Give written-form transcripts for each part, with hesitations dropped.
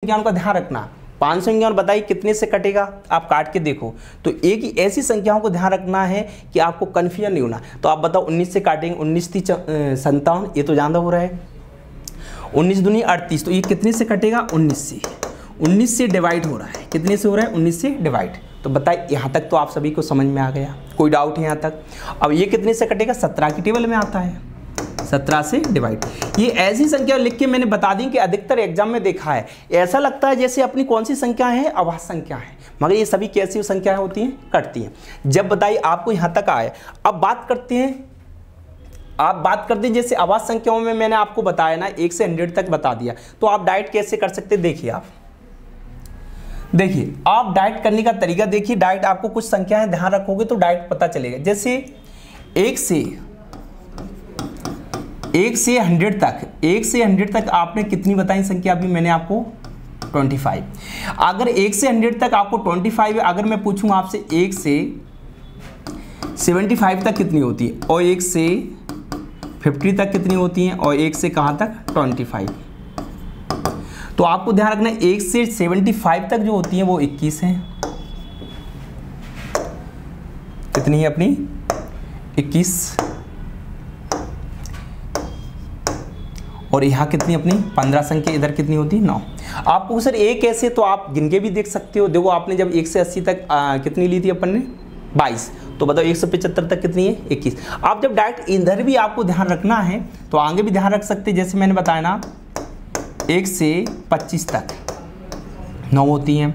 संख्याओं का ध्यान रखना। 551 बताइए कितने से कटेगा, आप काट के देखो। तो एक ही ऐसी संख्याओं को ध्यान रखना है कि आपको कन्फ्यूजन नहीं होना। तो आप बताओ 19 से काटेंगे, 19 × 57, ये तो ज़्यादा हो रहा है। 19 दूनी 38, तो ये कितने से कटेगा, 19 से डिवाइड हो रहा है। कितने से हो रहा है, 19 से डिवाइड। तो बताइए यहाँ तक तो आप सभी को समझ में आ गया, कोई डाउट है यहाँ तक। अब ये कितने से कटेगा, 17 की टेबल में आता है, 17 से डिवाइड। ये ऐसी संख्या लिख के मैंने बता दी कि अधिकतर एग्जाम में देखा है, ऐसा लगता है जैसे अपनी कौन सी संख्या है, अभाज्य संख्या है, मगर ये सभी कैसी संख्याएं होती हैं, कटती हैं। जब बताइए आपको यहाँ तक आए, अब बात करते हैं, आप बात करते हैं जैसे अभाज्य संख्याओं में मैंने आपको बताया ना 1 से 100 तक बता दिया, तो आप डायरेक्ट कैसे कर सकते हैं, देखिए आप डायरेक्ट करने का तरीका देखिए। डायरेक्ट आपको कुछ संख्याएं ध्यान रखोगे तो डायरेक्ट पता चलेगा। जैसे 1 से 100 तक आपने कितनी बताई संख्या, अभी मैंने आपको 25। अगर 1 से 100 तक आपको 25 है, अगर मैं पूछूं आपसे 1 से 75 तक कितनी होती है, और 1 से 50 तक कितनी होती हैं, और 1 से कहां तक, 25। तो आपको ध्यान रखना है 1 से 75 तक जो होती हैं वो 21 हैं। कितनी है अपनी, 21। और यहाँ कितनी अपनी 15 संख्या, इधर कितनी होती है, 9। आपको सर एक ऐसे तो आप गिन के भी देख सकते हो। देखो आपने जब 1 से 80 तक कितनी ली थी अपन ने, 22। तो बताओ 175 तक कितनी है, 21। आप जब डायरेक्ट इधर भी आपको ध्यान रखना है तो आगे भी ध्यान रख सकते हैं। जैसे मैंने बताया ना 1 से 25 तक 9 होती हैं।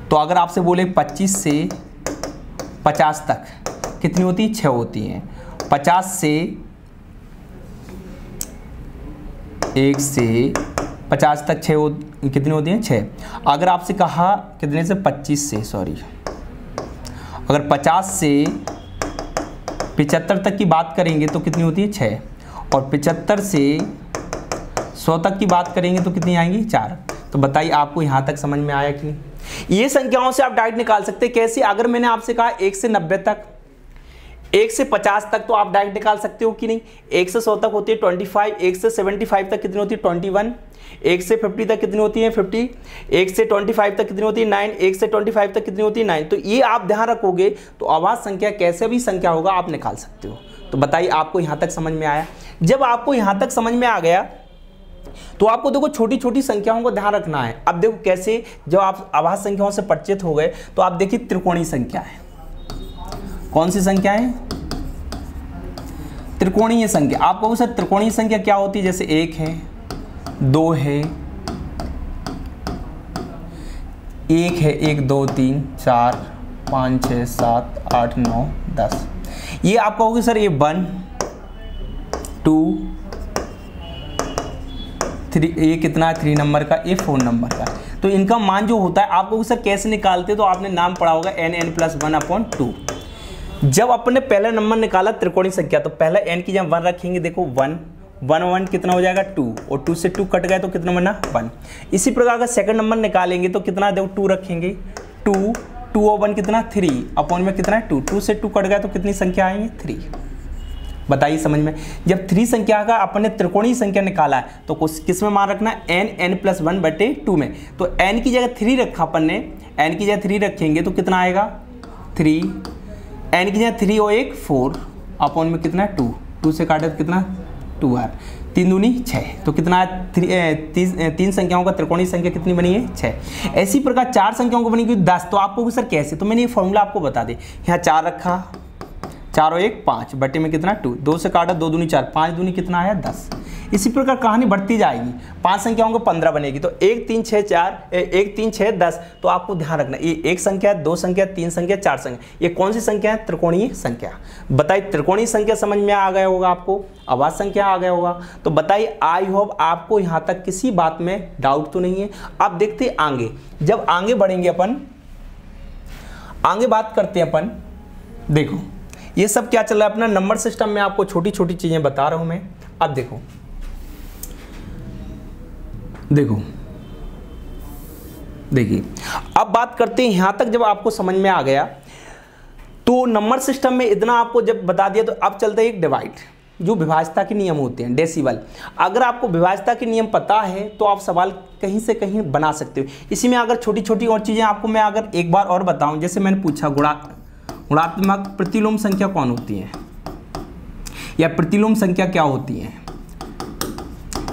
तो अगर आपसे बोले 25 से 50 तक कितनी होती है, 6 होती हैं। 50 से 1 से 50 तक कितनी होती हैं, 6। अगर आपसे कहा कितने से, 25 से, सॉरी, अगर 50 से 75 तक की बात करेंगे तो कितनी होती है, 6। और 75 से 100 तक की बात करेंगे तो कितनी आएंगी, 4। तो बताइए आपको यहाँ तक समझ में आया कि नहीं। ये संख्याओं से आप डायरेक्ट निकाल सकते हैं। कैसे, अगर मैंने आपसे कहा 1 से 90 तक, 1 से 50 तक, तो आप डायरेक्ट निकाल सकते हो कि नहीं। 1 से 100 तक होती है 25, 1 से 75 तक कितनी होती है, 21, 1 से 50 तक कितनी होती है, 50, 1 से 25 तक कितनी होती है, 9, 1 से 25 तक कितनी होती है, 9। तो ये आप ध्यान रखोगे तो अभाज्य संख्या कैसे भी संख्या होगा आप निकाल सकते हो। तो बताइए आपको यहाँ तक समझ में आया। जब आपको यहाँ तक समझ में आ गया तो आपको देखो छोटी छोटी संख्याओं को ध्यान रखना है। अब देखो कैसे, जब आप अभाज्य संख्याओं से परिचित हो गए तो आप देखिए त्रिकोणीय संख्या है। कौन सी संख्या है, त्रिकोणीय संख्या। आप कहोगे सर त्रिकोणीय संख्या क्या होती है, जैसे 1 है, 2 है, 1 2 3 4 5 6 7 8 9 10। ये आप कहोगे सर ये 1 2 3, ये कितना है 3 नंबर का, ये 4 नंबर का। तो इनका मान जो होता है आपको सर कैसे निकालते, तो आपने नाम पढ़ा होगा n+1/2। जब अपने पहला नंबर निकाला त्रिकोणीय संख्या, तो पहला n की जगह 1 रखेंगे। देखो 1 1 कितना हो जाएगा, 2, और 2 से 2 कट गए तो कितना बना, 1। इसी प्रकार अगर सेकंड नंबर निकालेंगे तो कितना, देखो 2 रखेंगे, 2 और 1 कितना, 3, अपॉन में कितना है 2, 2 से 2 कट गए तो कितनी संख्या आएंगे, 3। बताइए समझ में। जब 3 संख्या का अपने त्रिकोणीय संख्या निकाला है तो किस में मान रखना है, n+1/2 में। तो n की जगह 3 रखा अपन ने, n की जगह 3 रखेंगे तो कितना आएगा, 3, n की जगह 3 और 1 4, अपॉन में कितना है 2, 2 से काटे तो कितना 2r, 3 दूनी 6। तो कितना है, 3 संख्याओं का त्रिकोणीय संख्या कितनी बनी है, 6। ऐसी प्रकार 4 संख्याओं को बनी 10। तो आपको सर कैसे, तो मैंने ये फॉर्मूला आपको बता दे। यहाँ 4 रखा, 4 और 1 5, बटे में कितना 2, 2 से काटा 2 दूनी 4, 5 दूनी कितना आया 10। इसी प्रकार कहानी बढ़ती जाएगी, 5 संख्याओं को 15 बनेगी। तो 1 3 6 10। तो आपको ध्यान रखना ये 1 संख्या, 2 संख्या, 3 संख्या, 4 संख्या, ये कौन सी संख्या है, त्रिकोणीय संख्या। बताइए त्रिकोणीय संख्या समझ में आ गया होगा आपको, अभाज्य संख्या आ गया होगा। तो बताइए आई होप आपको यहाँ तक किसी बात में डाउट तो नहीं है। अब देखते आगे, जब आगे बढ़ेंगे अपन, आगे बात करते हैं अपन। देखो ये सब क्या चल रहा है अपना नंबर सिस्टम में, आपको छोटी छोटी चीजें बता रहा हूं मैं। अब देखो देखिए अब बात करते हैं, यहां तक जब आपको समझ में आ गया तो नंबर सिस्टम में इतना आपको जब बता दिया, तो अब चलते हैं एक डिवाइड। जो विभाज्यता के नियम होते हैं, डेसिबल। अगर आपको विभाज्यता के नियम पता है तो आप सवाल कहीं से कहीं बना सकते हो। इसी में अगर छोटी छोटी और चीज़ें आपको मैं अगर एक बार और बताऊं, जैसे मैंने पूछा गुणात्मक प्रतिलोम संख्या कौन होती है, या प्रतिलोम संख्या क्या होती है।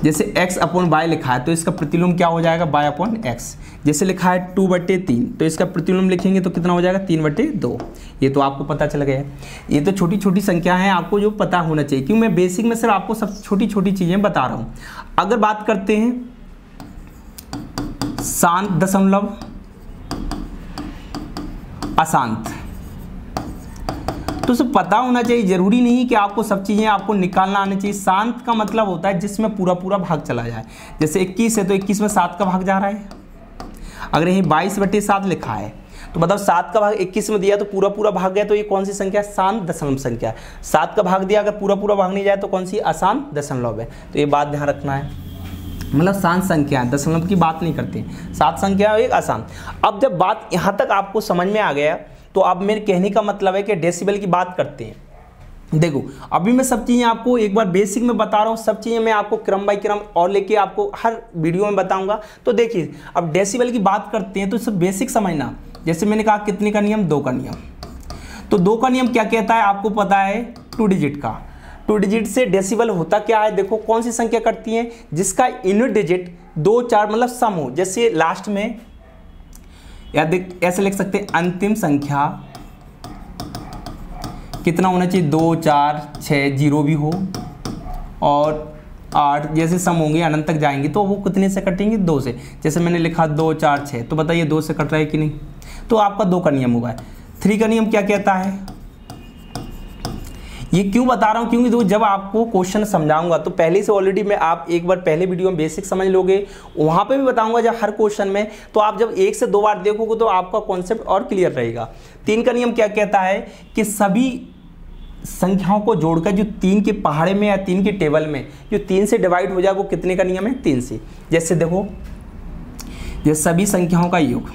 जैसे x अपॉन वाई लिखा है तो इसका प्रतिलोम क्या हो जाएगा, y अपॉन एक्स। जैसे लिखा है 2/3 तो इसका प्रतिलोम लिखेंगे तो कितना हो जाएगा, 3/2। ये तो आपको पता चल गया है। ये तो छोटी छोटी संख्या है, आपको जो पता होना चाहिए, क्योंकि मैं बेसिक में सिर्फ आपको सब छोटी छोटी चीज़ें बता रहा हूँ। अगर बात करते हैं शांत दशमलव, अशांत, तो सब पता होना चाहिए। जरूरी नहीं कि आपको सब चीज़ें आपको निकालना आनी चाहिए। शांत का मतलब होता है जिसमें पूरा पूरा भाग चला जाए। जैसे 21 है तो 21 में 7 का भाग जा रहा है। अगर यही 22/7 लिखा है तो बताओ 7 का भाग 21 में दिया तो पूरा पूरा भाग गया, तो ये कौन सी संख्या, शांत दशमलव संख्या। 7 का भाग दिया अगर पूरा पूरा भाग नहीं जाए तो कौन सी, अशांत दशमलव है। तो ये बात ध्यान रखना है। मतलब शांत संख्या है, दशमलव की बात नहीं करते, 7 संख्या है एक अशांत। अब जब बात यहाँ तक आपको समझ में आ गया तो अब मेरे कहने का मतलब है कि डेसिबल की बात करते हैं। देखो अभी मैं सब चीज़ें आपको एक बार बेसिक में बता रहा हूँ, सब चीज़ें मैं आपको क्रम बाय क्रम और लेके आपको हर वीडियो में बताऊंगा। तो देखिए अब डेसिबल की बात करते हैं तो सब बेसिक समझना। जैसे मैंने कहा कितने का नियम, 2 का नियम। तो 2 का नियम क्या कहता है, आपको पता है 2 डिजिट का। 2 डिजिट से डेसिबल होता क्या है, देखो कौन सी संख्या करती है जिसका यूनिट डिजिट 2 4 मतलब सम हो। जैसे लास्ट में या देख ऐसे लिख सकते हैं, अंतिम संख्या कितना होना चाहिए, 2 4 6 0 भी हो और 8 जैसे सम होंगे अनंत तक जाएंगे तो वो कितने से कटेंगे, 2 से। जैसे मैंने लिखा 2 4 6, तो बताइए 2 से कट रहा है कि नहीं। तो आपका 2 का नियम होगा। 3 का नियम क्या कहता है, ये क्यों बता रहा हूँ, क्योंकि तो जब आपको क्वेश्चन समझाऊंगा तो पहले से ऑलरेडी मैं आप एक बार पहले वीडियो में बेसिक समझ लोगे, वहाँ पे भी बताऊंगा जब हर क्वेश्चन में, तो आप जब 1 से 2 बार देखोगे तो आपका कॉन्सेप्ट और क्लियर रहेगा। 3 का नियम क्या कहता है कि सभी संख्याओं को जोड़कर जो 3 के पहाड़े में या 3 के टेबल में जो 3 से डिवाइड हो जाए वो कितने का नियम है, 3 से। जैसे देखो ये सभी संख्याओं का योग,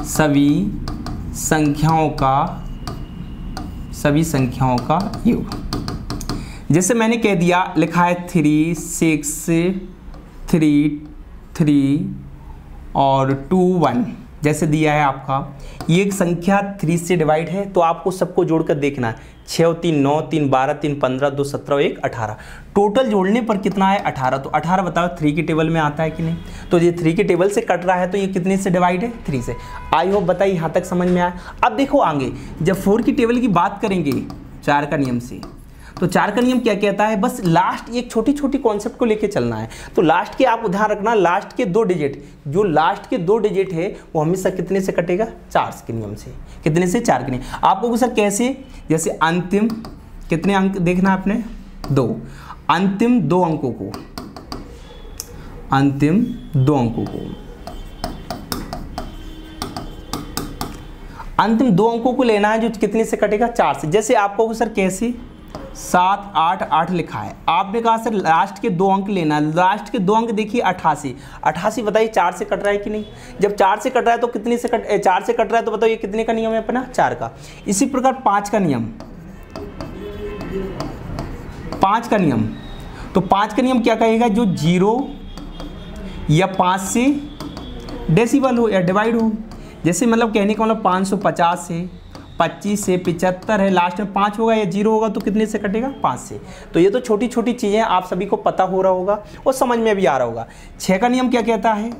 सभी संख्याओं का योग। जैसे मैंने कह दिया, लिखा है 3 6 3 3 और 2 1, जैसे दिया है आपका। ये एक संख्या 3 से डिवाइड है तो आपको सबको जोड़कर देखना है। 6 और 3 9, 3 12, 3 15, 2 17 और 1 18। टोटल जोड़ने पर कितना है, 18। तो 18 बताओ 3 के टेबल में आता है कि नहीं। तो ये 3 के टेबल से कट रहा है तो ये कितने से डिवाइड है, 3 से। आई होप बताइए यहाँ तक समझ में आया। अब देखो आगे जब 4 की टेबल की बात करेंगे 4 का नियम से, तो 4 का नियम क्या कहता है, बस लास्ट एक छोटी छोटी कॉन्सेप्ट को लेके चलना है। तो लास्ट के आप ध्यान रखना, लास्ट के 2 डिजिट, जो लास्ट के 2 डिजिट है वो हमेशा कितने से कटेगा, 4 के नियम से। कितने से, 4 के नियम। आपको सर कैसे, जैसे अंतिम कितने अंक देखना आपने, 2। अंतिम 2 अंकों को, अंतिम 2 अंकों को, अंतिम 2 अंकों को लेना है जो कितने से कटेगा, 4 से। जैसे आपको सर कैसे, 7 8 8 लिखा है, आपने कहा सर लास्ट के 2 अंक लेना है। लास्ट के 2 अंक देखिए 88, 88 बताइए 4 से कट रहा है कि नहीं। जब 4 से कट रहा है तो कितने से 4 से कट रहा है तो बताओ ये कितने का नियम है अपना, 4 का। इसी प्रकार 5 का नियम, 5 का नियम, तो 5 का नियम क्या कहेगा, जो 0 या 5 से डेसिबल हो या डिवाइड हो। जैसे मतलब कहने का मतलब 550 से, 25 से 75 है, लास्ट में 5 होगा या 0 होगा तो कितने से कटेगा, 5 से। तो ये तो छोटी छोटी चीज़ें आप सभी को पता हो रहा होगा और समझ में भी आ रहा होगा। 6 का नियम क्या कहता है,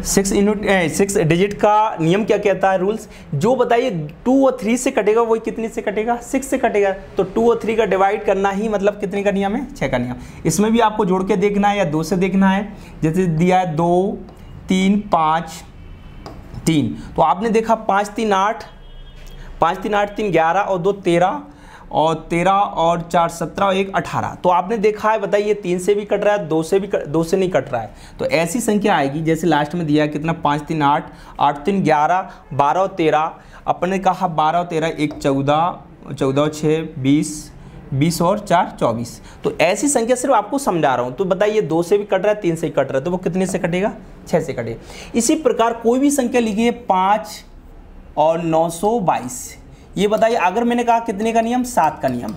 6 डिजिट का नियम क्या कहता है, रूल्स, जो बताइए 2 और 3 से कटेगा वही कितने से कटेगा, 6 से कटेगा। तो 2 और 3 का डिवाइड करना ही मतलब कितने का नियम है, 6 का नियम। इसमें भी आपको जोड़ के देखना है या 2 से देखना है। जैसे दिया है 2 3 5 3, तो आपने देखा 5 3 8, 5 3 8 3 11 और 2 13 और 13 और 4 17 और 1 18। तो आपने देखा है, बताइए 3 से भी कट रहा है, 2 से भी 2 से नहीं कट रहा है। तो ऐसी संख्या आएगी जैसे लास्ट में दिया है कितना, 5 3 8 8 3 11 12 और 13। अपने कहा 12 और 13 1 14, 14 और 6 20, 20 और 4 24। तो ऐसी संख्या सिर्फ आपको समझा रहा हूँ। तो बताइए 2 से भी कट रहा है, 3 से ही कट रहा है, तो वो कितने से कटेगा, 6 से कटेगा। इसी प्रकार कोई भी संख्या लिखिए 5 और 922, ये बताइए, अगर मैंने कहा कितने का नियम, 7 का नियम।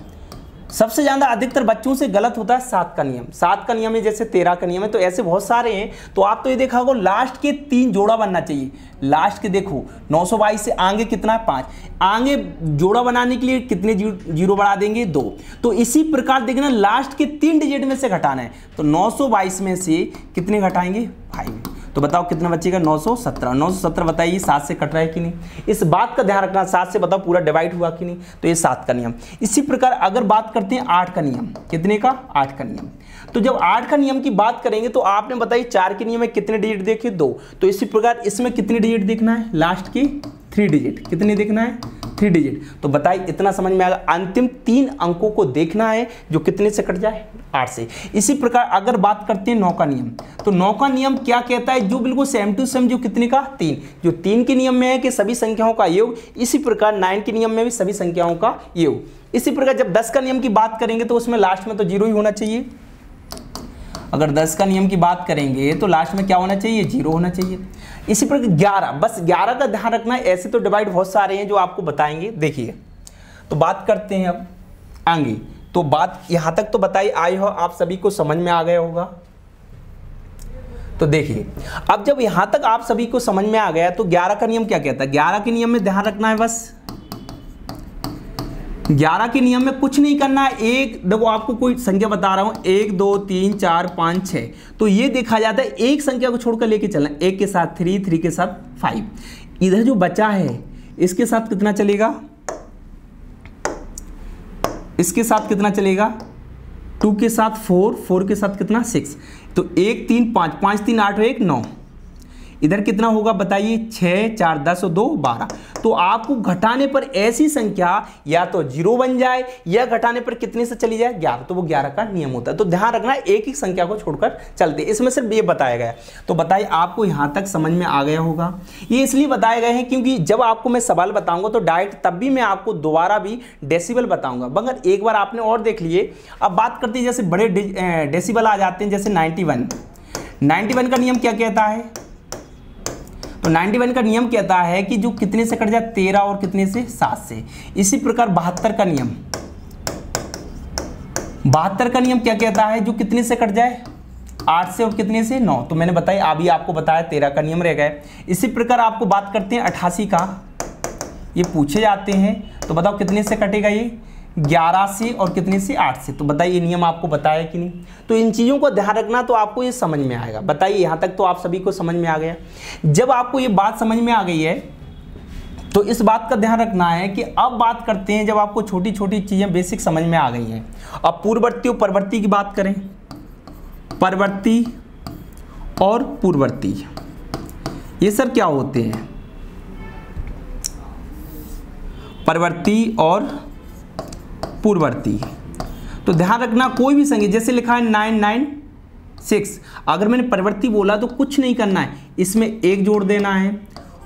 सबसे ज़्यादा अधिकतर बच्चों से गलत होता है 7 का नियम। 7 का नियम है, जैसे 13 का नियम है, तो ऐसे बहुत सारे हैं। तो आप तो ये देखा होगा लास्ट के 3 जोड़ा बनना चाहिए। लास्ट के देखो 922 से आगे कितना है 5, आगे जोड़ा बनाने के लिए कितने जीरो बढ़ा देंगे 2। तो इसी प्रकार देखना लास्ट के 3 डिजिट में से घटाना है, तो 922 में से कितने घटाएंगे 5। तो बताओ कितना बचेगा 917। 917 बताइए 7 से कट रहा है कि नहीं, इस बात का ध्यान रखना। 7 से बताओ पूरा डिवाइड हुआ कि नहीं, तो ये 7 का नियम। इसी प्रकार अगर बात करते हैं 8 का नियम, कितने का 8 का नियम। तो जब 8 का नियम की बात करेंगे तो आपने बताइए 4 के नियम में कितने डिजिट देखे 2, तो इसी प्रकार इसमें कितने डिजिट देखना है, लास्ट की 3 डिजिट, कितने देखना है 3 डिजिट। तो बताइए इतना समझ में आएगा। अंतिम 3 अंकों को देखना है जो कितने से कट जाए 8 से। इसी प्रकार अगर बात करते हैं 9 का नियम, तो 9 का नियम क्या कहता है, जो बिल्कुल सेम टू सेम, जो कितने का 3, जो 3 के नियम में है कि सभी संख्याओं का योग, इसी प्रकार 9 के नियम में भी सभी संख्याओं का योग। इसी प्रकार जब 10 का नियम की बात करेंगे तो उसमें लास्ट में तो 0 ही होना चाहिए। अगर 10 का नियम की बात करेंगे तो लास्ट में क्या होना चाहिए, 0 होना चाहिए। इसी प्रकार 11, बस 11 का ध्यान रखना है। ऐसे तो डिवाइड बहुत सारे हैं जो आपको बताएंगे। देखिए तो बात करते हैं अब आगे। तो बात यहाँ तक तो बताई, आई हो आप सभी को समझ में आ गया होगा। तो देखिए अब जब यहाँ तक आप सभी को समझ में आ गया तो 11 का नियम क्या कहता है। 11 के नियम में ध्यान रखना है, बस 11 के नियम में कुछ नहीं करना है। एक देखो आपको कोई संख्या बता रहा हूं, 1 2 3 4 5 6, तो ये देखा जाता है एक संख्या को छोड़कर लेके चलना, 1 के साथ 3, 3 के साथ 5। इधर जो बचा है इसके साथ कितना चलेगा, इसके साथ कितना चलेगा, 2 के साथ 4, 4 के साथ कितना 6, तो 1 3 5, 5 3 8 1 9। इधर कितना होगा बताइए, 6 4 10 और 2 12। तो आपको घटाने पर ऐसी संख्या या तो 0 बन जाए या घटाने पर कितने से चली जाए 11, तो वो 11 का नियम होता है। तो ध्यान रखना एक ही संख्या को छोड़कर चलते, इसमें सिर्फ ये बताया गया। तो बताइए आपको यहाँ तक समझ में आ गया होगा। ये इसलिए बताए गए हैं क्योंकि जब आपको मैं सवाल बताऊंगा तो डायरेक्ट तब भी मैं आपको दोबारा भी डेसिबल बताऊंगा, मगर एक बार आपने और देख लिए। अब बात करते हैं जैसे बड़े डेसिबल आ जाते हैं, जैसे 91 का नियम क्या कहता है। तो 91 का नियम कहता है कि जो कितने से कट जाए 13 और कितने से 7 से। इसी प्रकार 72 का नियम, 72 का नियम क्या कहता है, जो कितने से कट जाए 8 से और कितने से 9। तो मैंने बताया अभी आपको बताया 13 का नियम रह गए। इसी प्रकार आपको बात करते हैं 88 का, ये पूछे जाते हैं। तो बताओ कितने से कटेगा ये 11 से और कितने से 8 से। तो बताइए नियम आपको बताया कि नहीं। तो इन चीज़ों को ध्यान रखना तो आपको ये समझ में आएगा। बताइए यहाँ तक तो आप सभी को समझ में आ गया। जब आपको ये बात समझ में आ गई है तो इस बात का ध्यान रखना है कि अब बात करते हैं जब आपको छोटी छोटी चीज़ें बेसिक समझ में आ गई हैं। अब पूर्ववर्ती और परवर्ती की बात करें, परवर्ती और पूर्ववर्ती ये सर क्या होते हैं, परवर्ती और पूर्ववर्ती। तो ध्यान रखना कोई भी संख्या जैसे लिखा है 996, अगर मैंने परवर्ती बोला तो कुछ नहीं करना है, इसमें 1 जोड़ देना है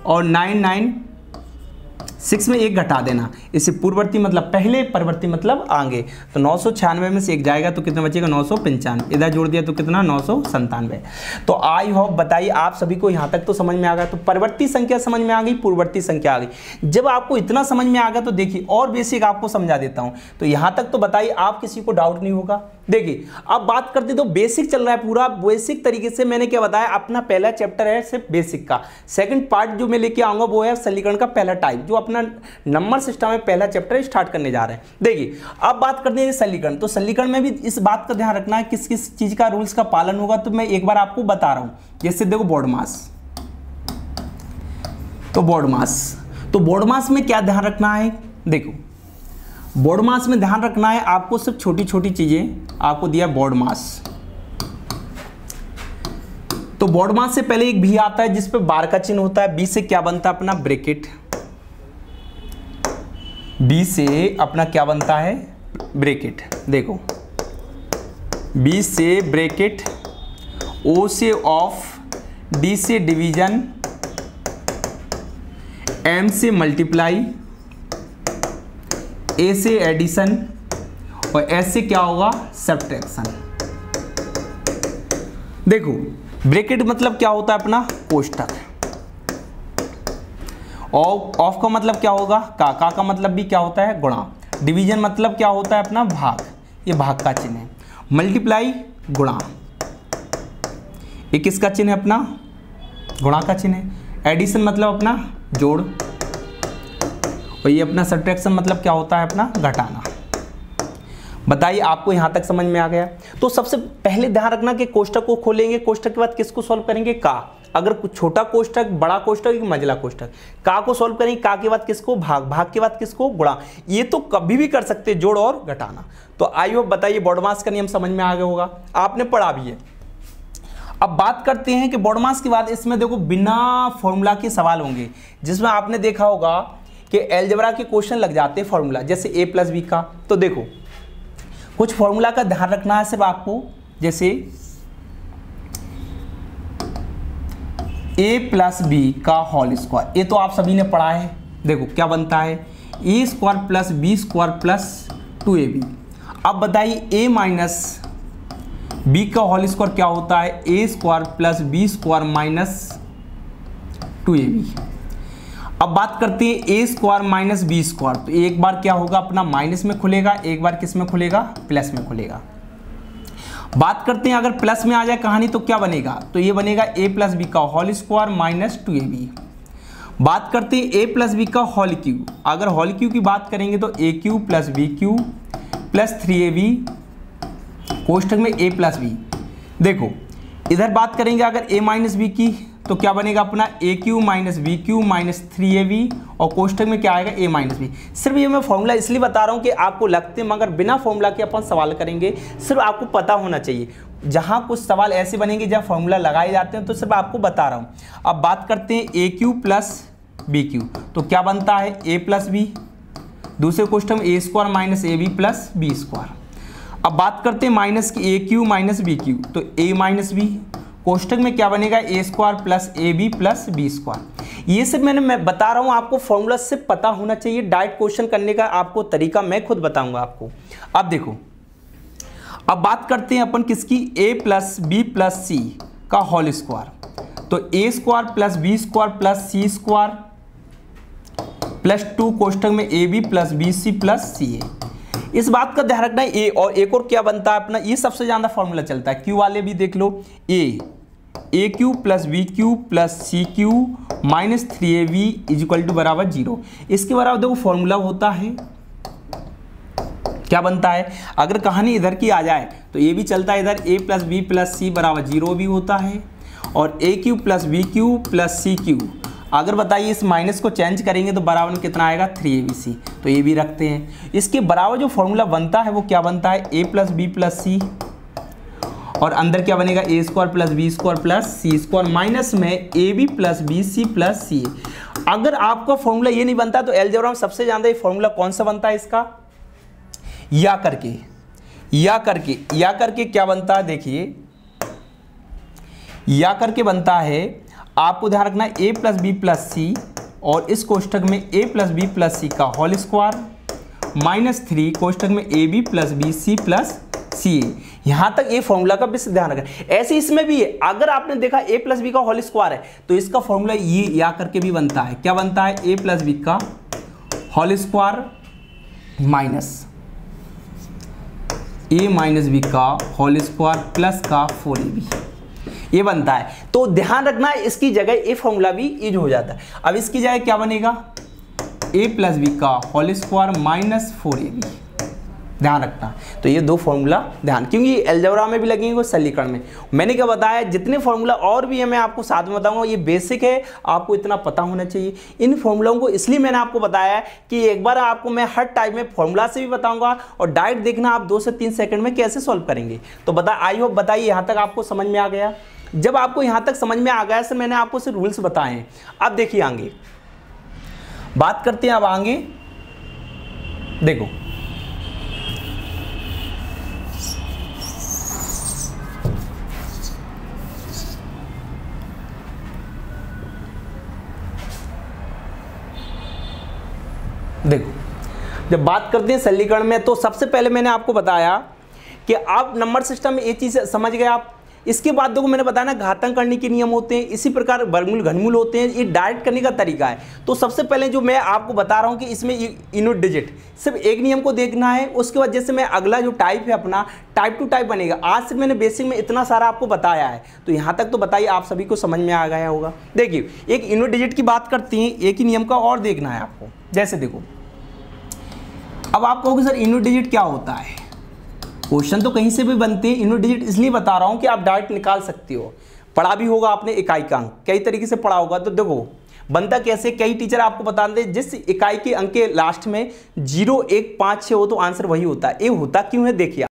और 996 में 1 घटा देना। इसे पूर्ववर्ती मतलब पहले, परवर्ती मतलब आगे। तो 996 में से 1 जाएगा तो कितना बचेगा 995, इधर जोड़ दिया तो कितना 997। तो आई होप बताइए आप सभी को यहाँ तक तो समझ में आ गया। तो परवर्ती संख्या समझ में आ गई, पूर्ववर्ती संख्या आ गई। जब आपको इतना समझ में आ गया तो देखिए और बेसिक आपको समझा देता हूँ। तो यहाँ तक तो बताइए आप किसी को डाउट नहीं होगा। देखिए अब बात करते तो बेसिक चल रहा है पूरा, बेसिक तरीके से मैंने क्या बताया, अपना पहला चैप्टर है सिर्फ बेसिक का। सेकंड पार्ट जो मैं लेके आऊंगा वो है सरलीकरण का पहला टाइप, जो अपना नंबर सिस्टम में पहला चैप्टर स्टार्ट करने जा रहे हैं। देखिए अब बात करते हैं सरलीकरण। तो सरलीकरण में भी इस बात का ध्यान रखना है किस किस चीज का रूल्स का पालन होगा। तो मैं एक बार आपको बता रहा हूं, जैसे देखो बोर्ड मास, तो बोर्ड मास में क्या ध्यान रखना है, देखो बोर्ड मास में ध्यान रखना है आपको सिर्फ छोटी छोटी चीजें आपको दिया बोर्ड मास। तो बोर्ड मास से पहले एक भी आता है जिस पे बार का चिन्ह होता है, बी से क्या बनता है अपना ब्रैकेट, बी से अपना क्या बनता है ब्रैकेट। देखो बी से ब्रैकेट, ओ से ऑफ, डी से डिवीजन, एम से मल्टीप्लाई, ए से एडिशन और एस से क्या होगा सब्ट्रैक्शन। देखो ब्रैकेट मतलब क्या होता है अपना कोष्ठक, ऑफ का मतलब क्या होगा, का मतलब भी क्या होता है, गुणा। डिवीजन मतलब क्या होता है अपना, भाग, ये भाग का चिन्ह है। मल्टीप्लाई गुणा, ये किसका चिन्ह है अपना, गुणा का चिन्ह है। एडिशन मतलब अपना जोड़, और ये अपना सब्ट्रैक्शन मतलब क्या होता है अपना घटाना। बताइए आपको यहां तक समझ में आ गया। तो सबसे पहले ध्यान रखना कि कोष्ठक को खोलेंगे, कोष्ठक के बाद किसको सॉल्व करेंगे, का। अगर छोटा कोष्ठक, बड़ा कोष्ठक, मझला कोष्ठक, का को सॉल्व करेंगे, का के बाद किसको, भाग, भाग के बाद किसको, गुणा। ये तो कभी भी कर सकते हैं, जोड़ और घटाना। तो आई होप बताइए बॉडमास का नियम समझ में आ गया होगा, आपने पढ़ा भी है। अब बात करते हैं कि बॉडमास के बाद इसमें देखो बिना फॉर्मूला के सवाल होंगे, जिसमें आपने देखा होगा कि अलजेब्रा के क्वेश्चन लग जाते हैं फॉर्मूला, जैसे a + b का। तो देखो कुछ फॉर्मूला का ध्यान रखना है सिर्फ आपको, जैसे a + b का होल स्क्वायर, ये तो आप सभी ने पढ़ा है। देखो क्या बनता है, a² + b² + 2ab। अब बताइए a - b का होल स्क्वायर क्या होता है, a² + b² - 2ab। अब बात करते हैं a² - b², तो एक बार क्या होगा अपना माइनस में खुलेगा, एक बार किस में खुलेगा, प्लस में खुलेगा। बात करते हैं अगर प्लस में आ जाए कहानी तो क्या बनेगा, तो ये बनेगा a + b का होल स्क्वायर - 2ab। बात करते हैं a + b का होल क्यूब, अगर होल क्यूब की बात करेंगे तो a³ + b³ + 3ab कोष्ठक में a + b। देखो इधर बात करेंगे अगर a - b की, तो क्या बनेगा अपना a³ - b³ - 3ab, और कोष्ठक में क्या आएगा a - b। सिर्फ ये मैं फॉर्मूला इसलिए बता रहा हूँ कि आपको लगते हैं, मगर बिना फॉर्मूला के अपन सवाल करेंगे, सिर्फ आपको पता होना चाहिए। जहाँ कुछ सवाल ऐसे बनेंगे जहाँ फॉर्मूला लगाए जाते हैं, तो सिर्फ आपको बता रहा हूँ। अब बात करते हैं a³ + b³, तो क्या बनता है a + b, दूसरे कोष्ठक में a² - ab + b²। अब बात करते हैं माइनस की a³ - b³, तो a - b, कोष्ठक में क्या बनेगा a² + ab + b²। ये सब मैं बता रहा हूँ आपको, फॉर्मूला से पता होना चाहिए। डायरेक्ट क्वेश्चन करने का आपको तरीका मैं खुद बताऊंगा आपको। अब देखो, अब बात करते हैं अपन किसकी, a + b + c का होल स्क्वायर, तो a² + b² + c² + 2 कोष्ठक में ab + bc + ca। इस बात का ध्यान रखना है। ए और एक और क्या बनता है अपना, ये सबसे ज्यादा फॉर्मूला चलता है, क्यू वाले भी देख लो, a³ + b³ + c³ - 3ab = 0। इसके बराबर देखो फॉर्मूला होता है, क्या बनता है, अगर कहानी इधर की आ जाए तो ये भी चलता है, इधर a + b + c = 0 भी होता है, और a³ + b³ + c³ अगर बताइए इस माइनस को चेंज करेंगे तो बराबर में कितना आएगा, 3abc। तो ये भी रखते हैं। इसके बराबर जो फॉर्मूला बनता है वो क्या बनता है, a + b + c, और अंदर क्या बनेगा a² + b² + c² माइनस में ab + bc + ca। अगर आपका फॉर्मूला ये नहीं बनता तो अलजेब्रा में सबसे ज़्यादा ये फॉर्मूला कौन सा बनता है इसका, या करके क्या बनता है, देखिए या करके बनता है। आपको ध्यान रखना है a + b + c, और इस कोष्ठक में a + b + c का होल स्क्वायर -3 कोष्ठक में ab + bc + ca। यहां तक ये फॉर्मूला का विशेष ध्यान रखें। ऐसे इसमें भी है, अगर आपने देखा a + b का होल स्क्वायर है तो इसका फॉर्मूला ये या करके भी बनता है। क्या बनता है, a + b का whole square minus a - b का होल स्क्वायर प्लस का 4ab, ये बनता है। तो ध्यान रखना है इसकी जगह ये फॉर्मूला भी यूज हो जाता है। अब इसकी जगह क्या बनेगा, a + b का होल स्क्वायर -4ab, ध्यान रखना। तो ये दो फॉर्मूला ध्यान, क्योंकि अलजेब्रा में भी लगेंगे और सलीकरण में। मैंने क्या बताया, जितने फॉर्मूला और भी है मैं आपको साथ में बताऊंगा, ये बेसिक है, आपको इतना पता होना चाहिए। इन फॉर्मूलाओं को इसलिए मैंने आपको बताया कि एक बार आपको मैं हर टाइप में फॉर्मूला से भी बताऊंगा, और डायरेक्ट देखना आप 2 से 3 सेकंड में कैसे सॉल्व करेंगे। तो आई होप बताइए यहाँ तक आपको समझ में आ गया। जब आपको यहाँ तक समझ में आ गया तो मैंने आपको सिर्फ रूल्स बताए हैं। अब देखिए आगे बात करते हैं। अब आगे देखो, जब बात करते हैं सरलीकरण में, तो सबसे पहले मैंने आपको बताया कि आप नंबर सिस्टम में ये चीज़ समझ गए आप। इसके बाद देखो मैंने बताया ना घातांक करने के नियम होते हैं, इसी प्रकार वर्गमूल घनमूल होते हैं, ये डायरेक्ट करने का तरीका है। तो सबसे पहले जो मैं आपको बता रहा हूँ कि इसमें यूनिट डिजिट सिर्फ एक नियम को देखना है। उसके बाद जैसे मैं अगला जो टाइप है अपना टाइप टू टाइप बनेगा। आज से मैंने बेसिक में इतना सारा आपको बताया है, तो यहाँ तक तो बताइए आप सभी को समझ में आ गया होगा। देखिए एक यूनिट डिजिट की बात करते हैं, एक ही नियम का और देखना है आपको। जैसे देखो अब आप कहोगे सर यूनिट डिजिट क्या होता है, क्वेश्चन तो कहीं से भी बनते हैं। यूनिट डिजिट इसलिए बता रहा हूँ कि आप डायरेक्ट निकाल सकते हो, पढ़ा भी होगा आपने इकाई का अंक कई तरीके से पढ़ा होगा। तो देखो बनता कैसे, कई टीचर आपको बता दें जिस इकाई के अंक के लास्ट में 0, 1, 5, 6 हो तो आंसर वही होता है। ये होता क्यों है देखिए